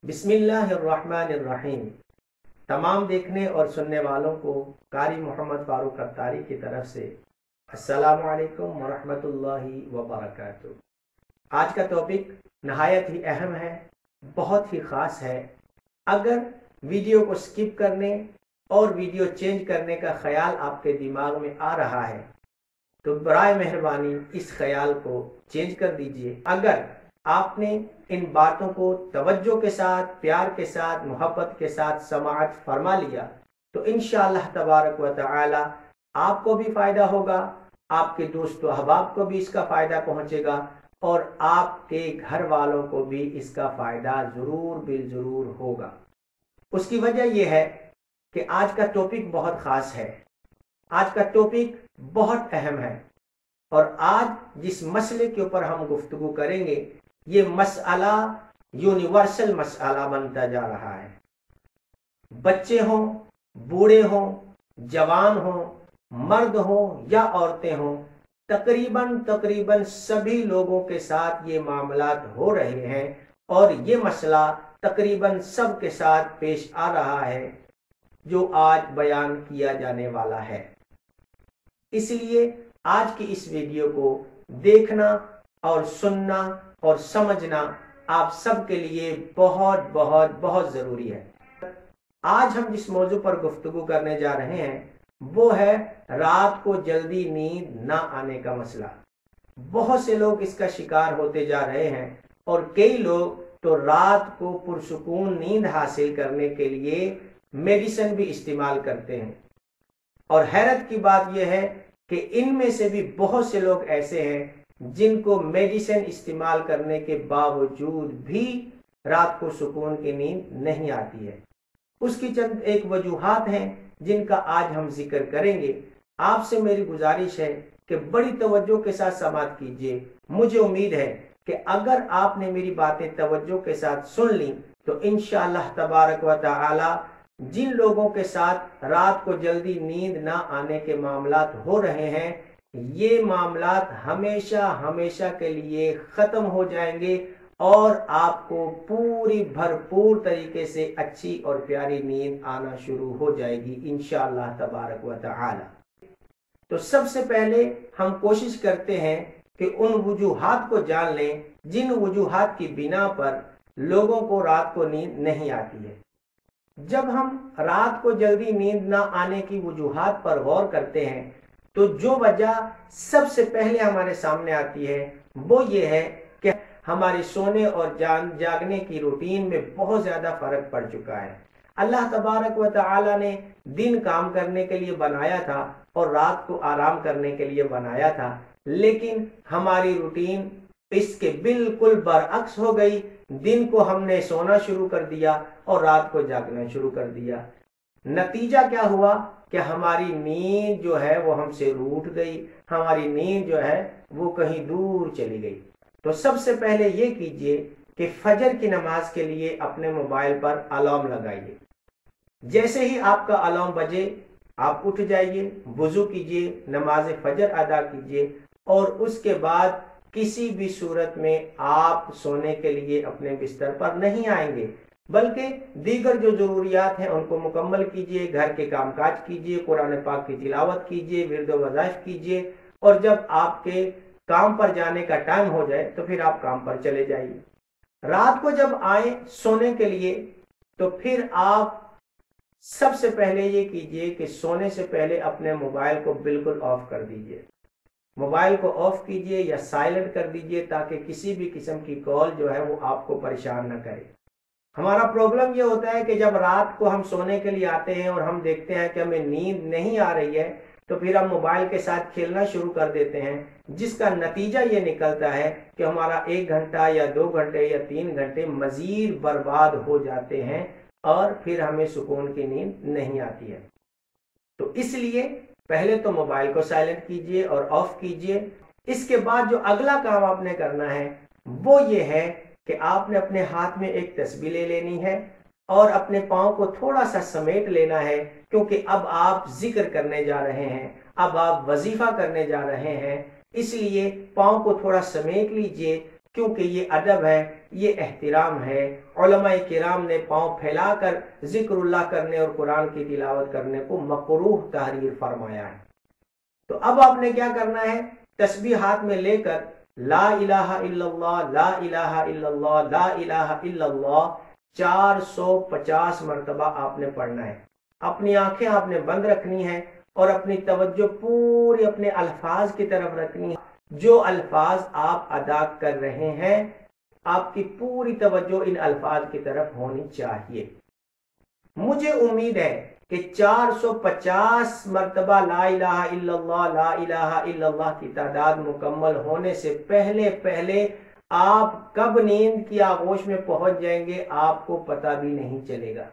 बिस्मिल्लाहिर्रहमानिर्रहीम। तमाम देखने और सुनने वालों को कारी मोहम्मद फारूक अत्तारी की तरफ से अस्सलामु अलैकुम वरहमतुल्लाहि वबरकातुह। आज का टॉपिक नहायत ही अहम है, बहुत ही ख़ास है। अगर वीडियो को स्किप करने और वीडियो चेंज करने का ख्याल आपके दिमाग में आ रहा है तो बराए मेहरबानी इस ख्याल को चेंज कर दीजिए। अगर आपने इन बातों को तवज्जो के साथ, प्यार के साथ, मोहब्बत के साथ समाअत फरमा लिया तो इंशाअल्लाह तबारक व तआला आपको भी फायदा होगा, आपके दोस्तों अहबाब को भी इसका फायदा पहुंचेगा और आपके घर वालों को भी इसका फायदा जरूर बिल जरूर होगा। उसकी वजह यह है कि आज का टॉपिक बहुत खास है, आज का टॉपिक बहुत अहम है और आज जिस मसले के ऊपर हम गुफ्तगू करेंगे ये मसला यूनिवर्सल मसला बनता जा रहा है। बच्चे हों, बूढ़े हों, जवान हों, मर्द हों या औरतें हों, तकरीबन सभी लोगों के साथ ये मामलात हो रहे हैं और ये मसला तकरीबन सब के साथ पेश आ रहा है जो आज बयान किया जाने वाला है। इसलिए आज की इस वीडियो को देखना और सुनना और समझना आप सबके लिए बहुत बहुत बहुत जरूरी है। आज हम जिस मौजू पर गुफ्तगू करने जा रहे हैं वो है रात को जल्दी नींद ना आने का मसला। बहुत से लोग इसका शिकार होते जा रहे हैं और कई लोग तो रात को पुरसुकून नींद हासिल करने के लिए मेडिसिन भी इस्तेमाल करते हैं। और हैरत की बात यह है कि इनमें से भी बहुत से लोग ऐसे हैं जिनको मेडिसिन इस्तेमाल करने के बावजूद भी रात को सुकून की नींद नहीं आती है। उसकी चंद एक वजूहात हैं जिनका आज हम जिक्र करेंगे। आपसे मेरी गुजारिश है कि बड़ी तवज्जो के साथ समाअत कीजिए। मुझे उम्मीद है कि अगर आपने मेरी बातें तवज्जो के साथ सुन ली तो इंशाअल्लाह तबारक व तआला जिन लोगों के साथ रात को जल्दी नींद ना आने के मामलात हो रहे हैं ये मामलात हमेशा हमेशा के लिए खत्म हो जाएंगे और आपको पूरी भरपूर तरीके से अच्छी और प्यारी नींद आना शुरू हो जाएगी इंशाअल्लाह तबारक व तआला। तो सबसे पहले हम कोशिश करते हैं कि उन वजूहात को जान लें जिन वजूहात की बिना पर लोगों को रात को नींद नहीं आती है। जब हम रात को जल्दी नींद ना आने की वजूहात पर गौर करते हैं तो जो वजह सबसे पहले हमारे सामने आती है वो ये है कि हमारे सोने और जागने की रूटीन में बहुत ज्यादा फर्क पड़ चुका है। अल्लाह तबारक व तआला ने दिन काम करने के लिए बनाया था और रात को आराम करने के लिए बनाया था, लेकिन हमारी रूटीन इसके बिल्कुल बरअक्स हो गई। दिन को हमने सोना शुरू कर दिया और रात को जागना शुरू कर दिया। नतीजा क्या हुआ कि हमारी नींद जो है वो हमसे रूठ गई, हमारी नींद जो है वो कहीं दूर चली गई। तो सबसे पहले ये कीजिए कि फजर की नमाज के लिए अपने मोबाइल पर अलार्म लगाइए। जैसे ही आपका अलार्म बजे आप उठ जाइए, वुजू कीजिए, नमाज फजर अदा कीजिए और उसके बाद किसी भी सूरत में आप सोने के लिए अपने बिस्तर पर नहीं आएंगे, बल्कि दीगर जो जरूरियात हैं उनको मुकम्मल कीजिए, घर के कामकाज कीजिए, कुरान पाक की तिलावत कीजिए, विर्द वज़ाइफ कीजिए और जब आपके काम पर जाने का टाइम हो जाए तो फिर आप काम पर चले जाइए। रात को जब आए सोने के लिए तो फिर आप सबसे पहले ये कीजिए कि सोने से पहले अपने मोबाइल को बिल्कुल ऑफ कर दीजिए। मोबाइल को ऑफ कीजिए या साइलेंट कर दीजिए ताकि किसी भी किस्म की कॉल जो है वो आपको परेशान न करे। हमारा प्रॉब्लम ये होता है कि जब रात को हम सोने के लिए आते हैं और हम देखते हैं कि हमें नींद नहीं आ रही है तो फिर हम मोबाइल के साथ खेलना शुरू कर देते हैं, जिसका नतीजा ये निकलता है कि हमारा 1 घंटा या 2 घंटे या 3 घंटे मजीद बर्बाद हो जाते हैं और फिर हमें सुकून की नींद नहीं आती है। तो इसलिए पहले तो मोबाइल को साइलेंट कीजिए और ऑफ कीजिए। इसके बाद जो अगला काम आपने करना है वो ये है कि आपने अपने हाथ में एक तस्बीह ले लेनी है और अपने पाँव को थोड़ा सा समेट लेना है, क्योंकि अब आप जिक्र करने जा रहे हैं, अब आप वजीफा करने जा रहे हैं। इसलिए पाँव को थोड़ा समेट लीजिए کیونکہ یہ ادب ہے، یہ احترام ہے۔ علماء کرام نے پاؤں پھیلا کر ذکر اللہ کرنے اور قرآن کی تلاوت کرنے کو مکروہ تحریر فرمایا ہے۔ تو اب آپ نے کیا کرنا ہے، تسبیح ہاتھ میں لے کر لا الہ الا اللہ، لا الہ الا اللہ، لا الہ الا اللہ 450 مرتبہ آپ نے پڑھنا ہے۔ اپنی آنکھیں آپ نے بند رکھنی ہے اور اپنی توجہ پوری اپنے الفاظ کی طرف رکھنی ہے۔ جو الفاظ آپ ادا کر رہے ہیں آپ کی پوری توجہ ان الفاظ کی طرف ہونی چاہیے۔ مجھے امید ہے کہ 450 مرتبہ لا الہ الا اللہ، لا الہ الا اللہ کی تعداد مکمل ہونے سے پہلے آپ کب نیند کی آغوش میں پہنچ جائیں گے آپ کو پتہ بھی نہیں چلے گا۔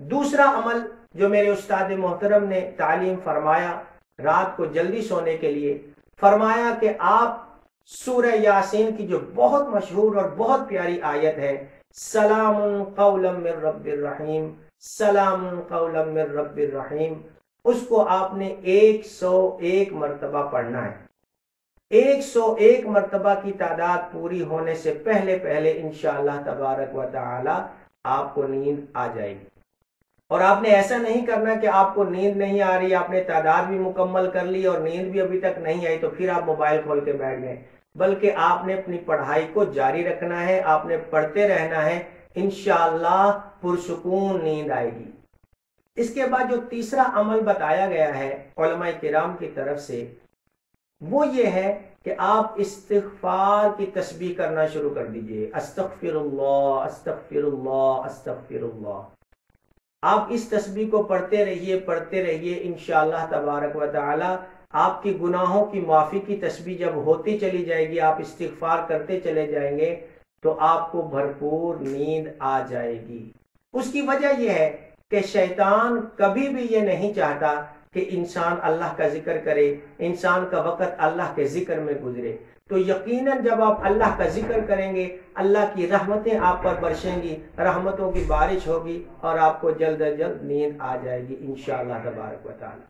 دوسرا عمل جو میرے استاد محترم نے تعلیم فرمایا رات کو جلدی سونے کے لیے، فرمایا کہ آپ سورہ یاسین کی جو بہت مشہور اور بہت پیاری آیت ہے، سلام قولا من رب الرحیم، سلام قولا من رب الرحیم، اس کو آپ نے 101 مرتبہ پڑھنا ہے۔ 101 مرتبہ کی تعداد پوری ہونے سے پہلے انشاءاللہ تبارک و تعالی آپ کو نیند آ جائے گی۔ اور آپ نے ایسا نہیں کرنا کہ آپ کو نیند نہیں آ رہی، آپ نے تعداد بھی مکمل کر لی اور نیند بھی ابھی تک نہیں آئی تو پھر آپ موبائل کھول کے بیٹھ گئے، بلکہ آپ نے اپنی پڑھائی کو جاری رکھنا ہے، آپ نے پڑھتے رہنا ہے، انشاءاللہ پرسکون نیند آئے گی۔ اس کے بعد جو تیسرا عمل بتایا گیا ہے علماء کرام کی طرف سے وہ یہ ہے کہ آپ استغفار کی تسبیح کرنا شروع کر دیجئے، استغفر اللہ استغفر اللہ استغفر اللہ۔ آپ اس تسبیح کو پڑھتے رہیے انشاءاللہ تبارک و تعالی آپ کی گناہوں کی معافی کی تسبیح جب ہوتی چلی جائے گی، آپ استغفار کرتے چلے جائیں گے تو آپ کو بھرپور نیند آ جائے گی۔ اس کی وجہ یہ ہے کہ شیطان کبھی بھی یہ نہیں چاہتا کہ انسان اللہ کا ذکر کرے، انسان کا وقت اللہ کے ذکر میں گزرے۔ تو یقیناً جب آپ اللہ کا ذکر کریں گے اللہ کی رحمتیں آپ پر برسیں گی، رحمتوں کی بارش ہوگی اور آپ کو جلد از جلد نیند آ جائے گی انشاءاللہ تبارک و تعالی۔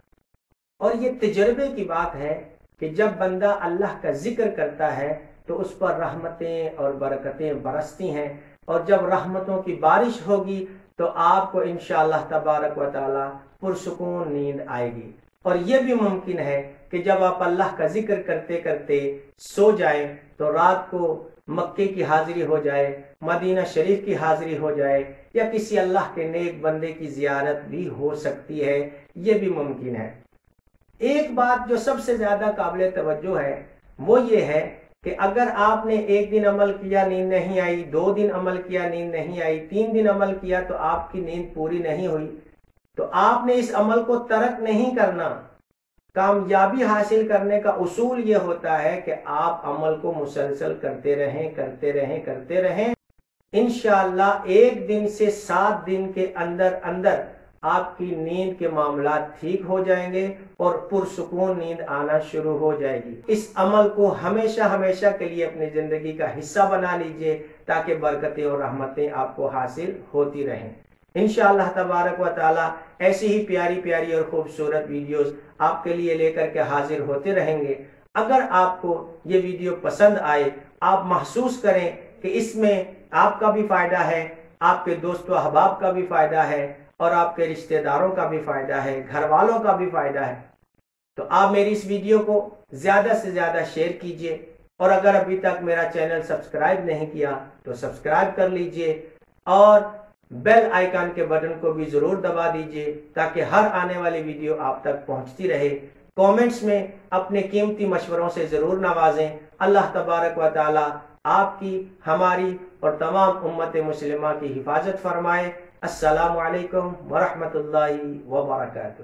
اور یہ تجربے کی بات ہے کہ جب بندہ اللہ کا ذکر کرتا ہے تو اس پر رحمتیں اور برکتیں برستی ہیں، اور جب رحمتوں کی بارش ہوگی تو آپ کو انشاءاللہ تبارک و تعالی پرسکون نیند آئے گی۔ اور یہ بھی ممکن ہے کہ جب آپ اللہ کا ذکر کرتے کرتے سو جائیں تو رات کو مکے کی حاضری ہو جائے، مدینہ شریف کی حاضری ہو جائے، یا کسی اللہ کے نیک بندے کی زیارت بھی ہو سکتی ہے، یہ بھی ممکن ہے۔ ایک بات جو سب سے زیادہ قابل توجہ ہے وہ یہ ہے کہ اگر آپ نے 1 دن عمل کیا نیند نہیں آئی، 2 دن عمل کیا نیند نہیں آئی، 3 دن عمل کیا تو آپ کی نیند پوری نہیں ہوئی، تو آپ نے اس عمل کو ترک نہیں کرنا۔ کامیابی حاصل کرنے کا اصول یہ ہوتا ہے کہ آپ عمل کو مسلسل کرتے رہیں۔ انشاءاللہ 1 دن سے 7 دن کے اندر آپ کی نیند کے معاملات ٹھیک ہو جائیں گے اور پرسکون نیند آنا شروع ہو جائے گی۔ اس عمل کو ہمیشہ کے لیے اپنی زندگی کا حصہ بنا لیجئے تاکہ برکتیں اور رحمتیں آپ کو حاصل ہوتی رہیں۔ انشاءاللہ تبارک و تعالی ایسی ہی پیاری اور خوبصورت ویڈیوز آپ کے لیے لے کر کے حاضر ہوتے رہیں گے۔ اگر آپ کو یہ ویڈیو پسند آئے، آپ محسوس کریں کہ اس میں آپ کا بھی فائدہ ہے، آپ کے دوست و احباب کا بھی فائدہ ہے اور آپ کے رشتہ داروں کا بھی فائدہ ہے، گھر والوں کا بھی فائدہ ہے، تو آپ میری اس ویڈیو کو زیادہ سے زیادہ شیئر کیجئے، اور اگر ابھی تک میرا چینل سبسکرائب نہیں کیا تو سبسکرائب کر لیجئے اور بیل آئیکن کے بٹن کو بھی ضرور دبا دیجئے تاکہ ہر آنے والی ویڈیو آپ تک پہنچتی رہے۔ کومنٹس میں اپنے قیمتی مشوروں سے ضرور نوازیں۔ اللہ تبارک و تعالی آپ کی، ہماری اور تمام امت مسلمہ کی حفاظت فرمائے۔ السلام علیکم ورحمۃ اللہ وبرکاتہ۔